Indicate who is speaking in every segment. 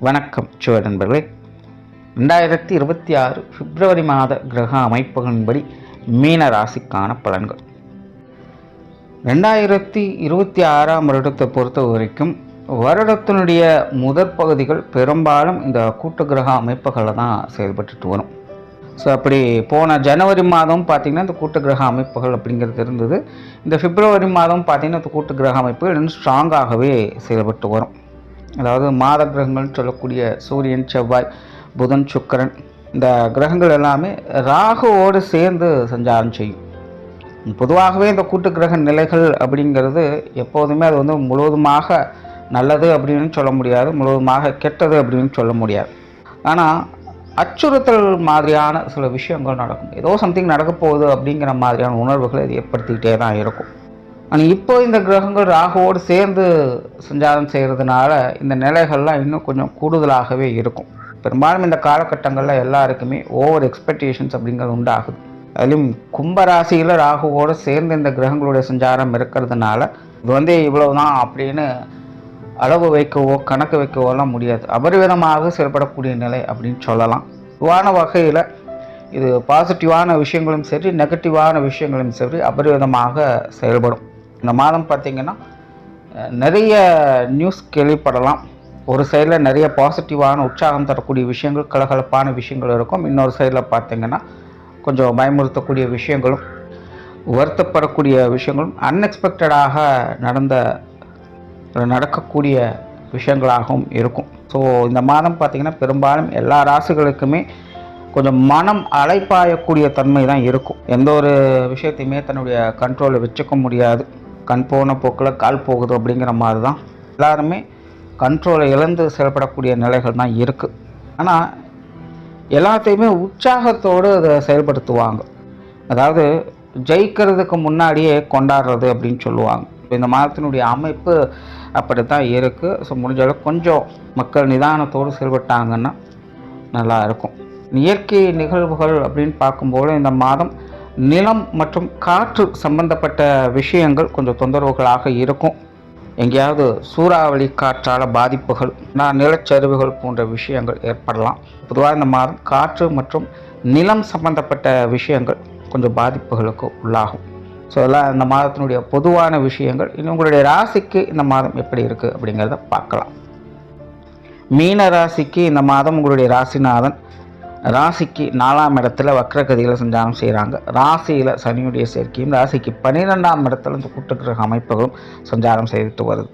Speaker 1: வணக்கம் சிவ நண்பர்களே. 2026 பிப்ரவரி மாத கிரக அமைப்புகளின்படி மீன ராசிக்கான பலன்கள். 2026ஆம் வருடத்தை பொறுத்த வரைக்கும் வருடத்தினுடைய முதற் பகுதிகள் பெரும்பாலும் இந்த கூட்டு கிரக அமைப்புகளில் தான் செயல்பட்டுட்டு வரும். ஸோ அப்படி போன ஜனவரி மாதம் பார்த்திங்கன்னா இந்த கூட்டு கிரக அமைப்புகள் அப்படிங்கிறது இருந்தது. இந்த பிப்ரவரி மாதம் பார்த்திங்கன்னா இந்த கூட்டு கிரக அமைப்புகள் இன்னும் ஸ்ட்ராங்காகவே செயல்பட்டு வரும். அதாவது மாத கிரகங்கள்னு சொல்லக்கூடிய சூரியன், செவ்வாய், புதன், சுக்கிரன், இந்த கிரகங்கள் எல்லாமே ராகுவோடு சேர்ந்து சஞ்சாரம் செய்யும். பொதுவாகவே இந்த கூட்டு கிரக நிலைகள் அப்படிங்கிறது எப்போதுமே அது வந்து முழுவதுமாக நல்லது அப்படின்னு சொல்ல முடியாது, முழுவதுமாக கெட்டது அப்படின்னு சொல்ல முடியாது. ஆனால் அச்சுறுத்தல் மாதிரியான சில விஷயங்கள் நடக்கும். ஏதோ சம்திங் நடக்க போகுது அப்படிங்கிற மாதிரியான உணர்வுகளை இது ஏற்படுத்திக்கிட்டே தான் இருக்கும். ஆனால் இப்போ இந்த கிரகங்கள் ராகுவோடு சேர்ந்து சஞ்சாரம் செய்கிறதுனால இந்த நிலைகள்லாம் இன்னும் கொஞ்சம் கூடுதலாகவே இருக்கும். பெரும்பாலும் இந்த காலகட்டங்களில் எல்லாருக்குமே ஓவர் எக்ஸ்பெக்டேஷன்ஸ் அப்படிங்கிறது உண்டாகுது. அதுலேயும் கும்பராசியில் ராகுவோடு சேர்ந்து இந்த கிரகங்களுடைய சஞ்சாரம் இருக்கிறதுனால இது வந்து இவ்வளவுதான் அப்படின்னு அளவு வைக்கவோ கணக்கு வைக்கவோலாம் முடியாது. அபரிவிதமாக செயல்படக்கூடிய நிலை அப்படின்னு சொல்லலாம். பொதுவான வகையில் இது பாசிட்டிவான விஷயங்களும் சரி, நெகட்டிவான விஷயங்களும் சரி அபரிவிதமாக செயல்படும். இந்த மாதம் பார்த்திங்கன்னா நிறைய நியூஸ் கேள்விப்படலாம். ஒரு சைடில் நிறைய பாசிட்டிவான உற்சாகம் தரக்கூடிய விஷயங்கள், கலகலப்பான விஷயங்கள் இருக்கும். இன்னொரு சைடில் பார்த்திங்கன்னா கொஞ்சம் பயமுறுத்தக்கூடிய விஷயங்களும், வருத்தப்படக்கூடிய விஷயங்களும், அன்எக்ஸ்பெக்டடாக நடக்கக்கூடிய விஷயங்களாகவும் இருக்கும். ஸோ இந்த மாதம் பார்த்திங்கன்னா பெரும்பாலும் எல்லா ராசிகளுக்குமே கொஞ்சம் மனம் அலைப்பாயக்கூடிய தன்மை தான் இருக்கும். எந்த ஒரு விஷயத்தையுமே தன்னுடைய கண்ட்ரோலில் வச்சுக்க முடியாது. கண் போன போக்கில் கால் போகுது அப்படிங்கிற மாதிரி தான் எல்லாருமே கண்ட்ரோலை இழந்து செயல்படக்கூடிய நிலைகள் தான் இருக்குது. ஆனால் எல்லாத்தையுமே உற்சாகத்தோடு அதை செயல்படுத்துவாங்க. அதாவது ஜெயிக்கிறதுக்கு முன்னாடியே கொண்டாடுறது அப்படின்னு சொல்லுவாங்க. இந்த மாதத்தினுடைய அமைப்பு அப்படி தான் இருக்குது. ஸோ முடிஞ்ச அளவுக்கு கொஞ்சம் மக்கள் நிதானத்தோடு செயல்பட்டாங்கன்னா நல்லா இருக்கும். இயற்கை நிகழ்வுகள் அப்படின்னு பார்க்கும்போது இந்த மாதம் நிலம் மற்றும் காற்று சம்பந்தப்பட்ட விஷயங்கள் கொஞ்சம் தொந்தரவுகளாக இருக்கும். எங்கேயாவது சூறாவளி காற்றால் பாதிப்புகள், நிலச்சரிவுகள் போன்ற விஷயங்கள் ஏற்படலாம். பொதுவாக இந்த மாதம் காற்று மற்றும் நிலம் சம்பந்தப்பட்ட விஷயங்கள் கொஞ்சம் பாதிப்புகளுக்கு உள்ளாகும். ஸோ இதெல்லாம் இந்த மாதத்தினுடைய பொதுவான விஷயங்கள். இன்னும் உங்களுடைய ராசிக்கு இந்த மாதம் எப்படி இருக்குது அப்படிங்கிறத பார்க்கலாம். மீன ராசிக்கு இந்த மாதம் உங்களுடைய ராசிநாதன் ராசிக்கு 4ஆம் இடத்துல வக்ரகதியில் சஞ்சாரம் செய்கிறாங்க. ராசியில் சனியுடைய சேர்க்கையும், ராசிக்கு 12ஆம் இடத்துல இந்த கூட்டுக்கிரக அமைப்புகளும் சஞ்சாரம் செய்துட்டு வருது.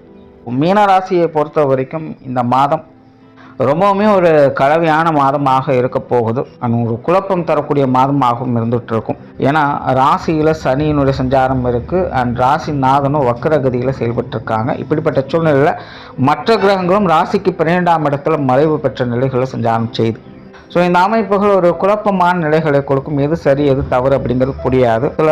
Speaker 1: மீன ராசியை பொறுத்த வரைக்கும் இந்த மாதம் ரொம்பவுமே ஒரு கலவையான மாதமாக இருக்க போகுது. அது ஒரு குழப்பம் தரக்கூடிய மாதமாகவும் இருந்துகிட்டு இருக்கும். ஏன்னா ராசியில் சனியினுடைய சஞ்சாரம் இருக்குது அண்ட் ராசிநாதனும் வக்ரகதியில் செயல்பட்டுருக்காங்க. இப்படிப்பட்ட சூழ்நிலையில் மற்ற கிரகங்களும் ராசிக்கு 12ஆம் இடத்துல மறைவு பெற்ற நிலைகளை சஞ்சாரம் செய்யுது. ஸோ இந்த அமைப்புகள் ஒரு குழப்பமான நிலைகளை கொடுக்கும். எது சரி எது தவறு அப்படிங்கிறது புரியாது. சில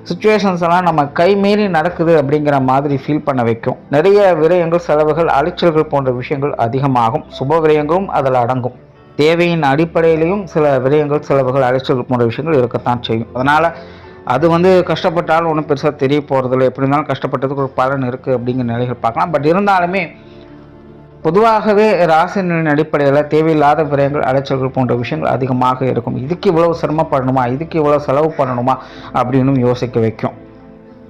Speaker 1: சுச்சுவேஷன்ஸ் எல்லாம் நம்ம கை மீறி நடக்குது அப்படிங்கிற மாதிரி ஃபீல் பண்ண வைக்கும். நிறைய விரயங்கள், செலவுகள், அலைச்சல்கள் போன்ற விஷயங்கள் அதிகமாகும். சுப விரயங்களும் அதில் அடங்கும். தேவையின் அடிப்படையிலையும் சில விரயங்கள், செலவுகள், அலைச்சல்கள் போன்ற விஷயங்கள் இருக்கத்தான் செய்யும். அதனால் அது வந்து கஷ்டப்பட்டாலும் ஒன்றும் பெருசாக தெரிய போகிறதில்ல. எப்படி இருந்தாலும் கஷ்டப்பட்டதுக்கு ஒரு பலன் இருக்குது அப்படிங்கிற நிலைகள் பார்க்கலாம். பட் இருந்தாலுமே பொதுவாகவே ராசினின் அடிப்படையில் தேவையில்லாத விரயங்கள், அலைச்சல்கள் போன்ற விஷயங்கள் அதிகமாக இருக்கும். இதுக்கு இவ்வளவு சிரமப்படணுமா, இதுக்கு இவ்வளோ செலவு பண்ணணுமா அப்படின்னு யோசிக்க வைக்கும்.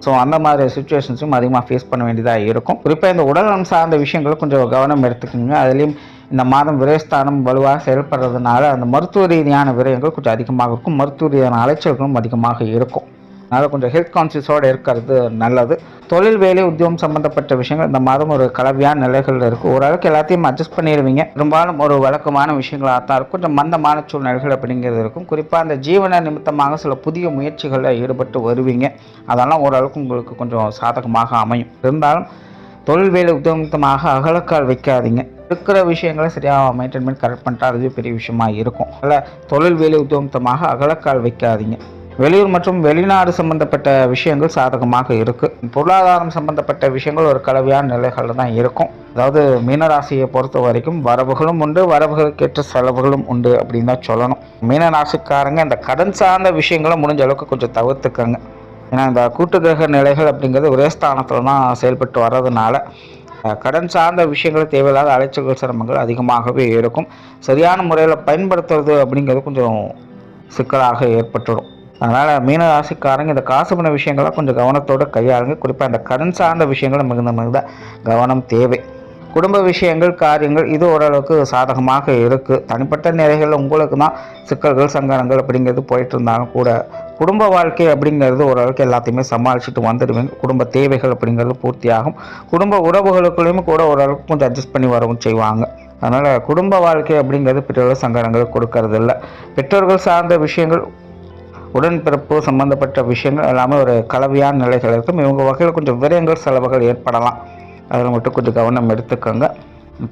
Speaker 1: ஸோ அந்த மாதிரி சுச்சுவேஷன்ஸும் அதிகமாக ஃபேஸ் பண்ண வேண்டியதாக இருக்கும். குறிப்பாக இந்த உடல்நலம் சார்ந்த விஷயங்களை கொஞ்சம் கவனம் எடுத்துக்கோங்க. அதுலேயும் இந்த மாதம் விரயஸ்தானம் வலுவாக செயல்படுறதுனால அந்த மருத்துவ ரீதியான விரயங்கள் கொஞ்சம் அதிகமாக இருக்கும். மருத்துவ ரீதியான அலைச்சல்களும் அதிகமாக இருக்கும். அதனால் கொஞ்சம் ஹெல்த் கான்சியஸோடு இருக்கிறது நல்லது. தொழில், வேலை, உத்தியோகம் சம்மந்தப்பட்ட விஷயங்கள் இந்த மாதம் ஒரு கலவையான நிலைகளில் இருக்குது. ஓரளவுக்கு எல்லாத்தையும் அட்ஜஸ்ட் பண்ணிடுவீங்க. பெரும்பாலும் ஒரு வழக்கமான விஷயங்களாக தான் இருக்கும். கொஞ்சம் மந்தமான சூழ்நிலைகள் அப்படிங்கிறது இருக்கும். குறிப்பாக அந்த ஜீவன நிமித்தமாக சில புதிய முயற்சிகளில் ஈடுபட்டு வருவீங்க. அதெல்லாம் ஓரளவுக்கு உங்களுக்கு கொஞ்சம் சாதகமாக அமையும். இருந்தாலும் தொழில், வேலை, உத்தியோகமாக அகலக்கால் வைக்காதீங்க. இருக்கிற விஷயங்களை சரியாக மெயின்டைன் பண்ணி கரெக்ட் பண்ணிட்டா அதுவே பெரிய விஷயமா இருக்கும். அதில் தொழில், வேலை, உத்தியோகமாக அகலக்கால் வைக்காதீங்க. வெளியூர் மற்றும் வெளிநாடு சம்பந்தப்பட்ட விஷயங்கள் சாதகமாக இருக்குது. பொருளாதாரம் சம்பந்தப்பட்ட விஷயங்கள் ஒரு கலவையான நிலைகளில் தான் இருக்கும். அதாவது மீனராசியை பொறுத்த வரைக்கும் வரவுகளும் உண்டு, வரவுகளுக்கேற்ற செலவுகளும் உண்டு அப்படின்னு தான் சொல்லணும். மீனராசிக்காரங்க இந்த கடன் சார்ந்த விஷயங்களை முடிஞ்ச அளவுக்கு கொஞ்சம் தவிர்த்துக்கங்க. ஏன்னா இந்த கூட்டு கிரக நிலைகள் அப்படிங்கிறது ஒரே ஸ்தானத்தில் தான் செயல்பட்டு வர்றதுனால கடன் சார்ந்த விஷயங்கள் தேவையில்லாத அலைச்சல்கள் சிரமங்கள் அதிகமாகவே இருக்கும். சரியான முறையில் பயன்படுத்துறது அப்படிங்கிறது கொஞ்சம் சிக்கலாக ஏற்பட்டுடும். அதனால் மீன ராசிக்காரங்க இந்த காசு பண விஷயங்களை கொஞ்சம் கவனத்தோடு கையாளுங்க. குறிப்பாக அந்த கடன் சார்ந்த விஷயங்களை மிகுந்த கவனம் தேவை. குடும்ப விஷயங்கள் காரியங்கள் இது ஓரளவுக்கு சாதகமாக இருக்குது. தனிப்பட்ட நிலைகளில் உங்களுக்கு தான் சிக்கல்கள் சங்கடங்கள் அப்படிங்கிறது போயிட்டு இருந்தாலும் கூட குடும்ப வாழ்க்கை அப்படிங்கிறது ஓரளவுக்கு எல்லாத்தையுமே சமாளிச்சுட்டு வந்துடுவீங்க. குடும்ப தேவைகள் அப்படிங்கிறது பூர்த்தியாகும். குடும்ப உறவுகளுக்குள்ளேயுமே கூட ஓரளவுக்கு கொஞ்சம் அட்ஜஸ்ட் பண்ணி வரவும் செய்வாங்க. அதனால் குடும்ப வாழ்க்கை அப்படிங்கிறது பெற்றோர்கள் சங்கடங்கள் கொடுக்கறது இல்லை. பெற்றோர்கள் சார்ந்த விஷயங்கள் உடன்பிறப்பு சம்பந்தப்பட்ட விஷயங்கள் எல்லாமே ஒரு கலவையான நிலைகள் இருக்கும். இவங்க வகையில் கொஞ்சம் விரயங்கள் செலவுகள் ஏற்படலாம். அதில் மட்டும் கொஞ்சம் கவனம் எடுத்துக்கோங்க.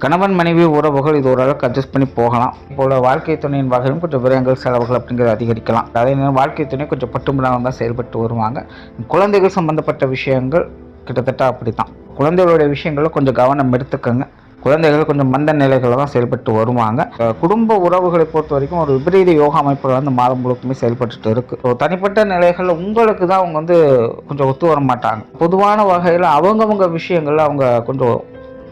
Speaker 1: கணவன் மனைவி உறவுகள் இது ஓரளவுக்கு அட்ஜஸ்ட் பண்ணி போகலாம். இப்போது வாழ்க்கை துணையின் வகையிலும் கொஞ்சம் விரயங்கள் செலவுகள் அப்படிங்கிறது அதிகரிக்கலாம். அதே நேரம் வாழ்க்கை துணை கொஞ்சம் பட்டுமிடாமல் தான் செயல்பட்டு வருவாங்க. குழந்தைகள் சம்பந்தப்பட்ட விஷயங்கள் கிட்டத்தட்ட அப்படி தான். குழந்தைகளுடைய விஷயங்களில் கொஞ்சம் கவனம் எடுத்துக்கோங்க. குழந்தைகள் கொஞ்சம் மந்த நிலைகளில் தான் செயல்பட்டு வருவாங்க. குடும்ப உறவுகளை பொறுத்த வரைக்கும் ஒரு விபரீத யோகா அமைப்புகள் வந்து மாதம் முழுக்குமே செயல்பட்டு இருக்கு. ஸோ தனிப்பட்ட நிலைகளில் உங்களுக்கு தான் அவங்க வந்து கொஞ்சம் ஒத்து வர மாட்டாங்க. பொதுவான வகையில் அவங்கவுங்க விஷயங்கள்ல அவங்க கொஞ்சம்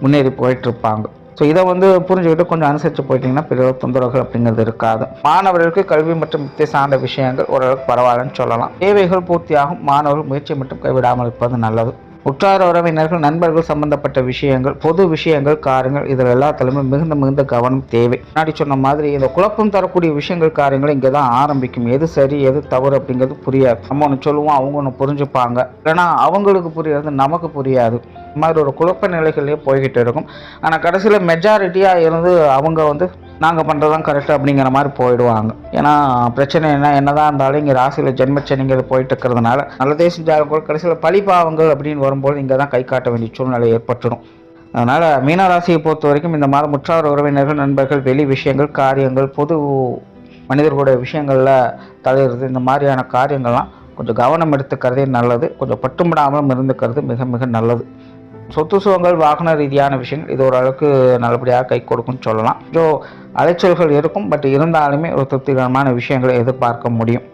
Speaker 1: முன்னேறி போயிட்டு இருப்பாங்க. ஸோ இதை வந்து புரிஞ்சுக்கிட்டு கொஞ்சம் அனுசரித்து போயிட்டீங்கன்னா பெரிய தொந்தரவுகள் அப்படிங்கிறது இருக்காது. மாணவர்களுக்கு கல்வி மற்றும் வித்தை சார்ந்த விஷயங்கள் ஓரளவுக்கு பரவாயில்லன்னு சொல்லலாம். தேவைகள் பூர்த்தியாகும். மாணவர்கள் முயற்சி மட்டும் கைவிடாமல் இருப்பது நல்லது. உற்றார் உறவினர்கள் நண்பர்கள் சம்பந்தப்பட்ட விஷயங்கள் பொது விஷயங்கள் காரியங்கள் இதில் எல்லாத்துலையுமே மிகுந்த கவனம் தேவை. முன்னாடி சொன்ன மாதிரி இந்த குழப்பம் தரக்கூடிய விஷயங்கள் காரியங்கள் இங்கே தான் ஆரம்பிக்கும். எது சரி எது தவறு அப்படிங்கிறது புரியாது. நம்ம ஒன்று சொல்லுவோம், அவங்க ஒன்று புரிஞ்சுப்பாங்க. இல்லைனா அவங்களுக்கு புரியாது, நமக்கு புரியாது. இந்த மாதிரி ஒரு குழப்ப நிலைகளே போய்கிட்டு இருக்கும். ஆனால் கடைசியில் மெஜாரிட்டியாக இருந்து அவங்க வந்து நாங்கள் பண்ணுறது தான் கரெக்டு அப்படிங்கிற மாதிரி போயிடுவாங்க. ஏன்னா பிரச்சனை என்னதான் இருந்தாலும் இங்கே ராசியில் ஜென்மச்சனிங்கிறது போயிட்டு இருக்கிறதுனால நல்லதே செஞ்சாலும் கூட கடைசியில் பழிபாவங்கள் அப்படின்னு வரும்போது இங்கே தான் கை காட்ட வேண்டிய சூழ்நிலை ஏற்பட்டுடும். அதனால் மீனராசியை பொறுத்த வரைக்கும் இந்த மாதம் உற்றார் உறவினர்கள் நண்பர்கள் வெளி விஷயங்கள் காரியங்கள் பொது மனிதர்களுடைய விஷயங்களில் தலையிடுறது இந்த மாதிரியான காரியங்கள்லாம் கொஞ்சம் கவனம் எடுத்துக்கிறதே நல்லது. கொஞ்சம் பட்டுமிடாமல் இருந்துக்கிறது மிக நல்லது. சொத்து சுகங்கள் வாகன ரீதியான விஷயங்கள் இது ஓரளவுக்கு நல்லபடியாக கை கொடுக்கும்னு சொல்லலாம். கொஞ்சம் அலைச்சல்கள் இருக்கும். பட் இருந்தாலுமே ஒரு திருப்திகரமான விஷயங்களை எதிர்பார்க்க முடியும்.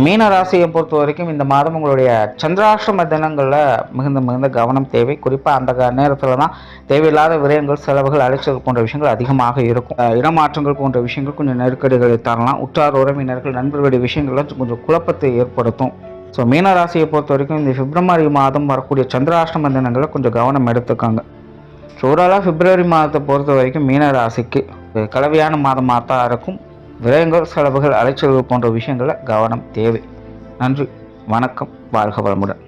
Speaker 1: மீன ராசியை பொறுத்த வரைக்கும் இந்த மாதம் உங்களுடைய சந்திராஷ்டம தினங்களில் மிகுந்த கவனம் தேவை. குறிப்பாக அந்த நேரத்தில் தான் தேவையில்லாத விரயங்கள் செலவுகள் அலைச்சல் போன்ற விஷயங்கள் அதிகமாக இருக்கும். இடமாற்றங்கள் போன்ற விஷயங்கள் கொஞ்சம் நெருக்கடிகளை தரலாம். உற்றார் உறவினர்கள் நண்பர்களுடைய விஷயங்கள்லாம் கொஞ்சம் குழப்பத்தை ஏற்படுத்தும். ஸோ மீனராசியை பொறுத்த வரைக்கும் இந்த பிப்ரவரி மாதம் வரக்கூடிய சந்திராஷ்டம தினங்களை கொஞ்சம் கவனம் எடுத்துக்காங்க. ஸோ ஓவராலாக பிப்ரவரி மாதத்தை பொறுத்த வரைக்கும் மீனராசிக்கு கலவையான மாதமாக தான் இருக்கும். விரயங்கள் செலவுகள் அலைச்சல்கள் போன்ற விஷயங்களில் கவனம் தேவை. நன்றி, வணக்கம், வாழ்க வளமுடன்.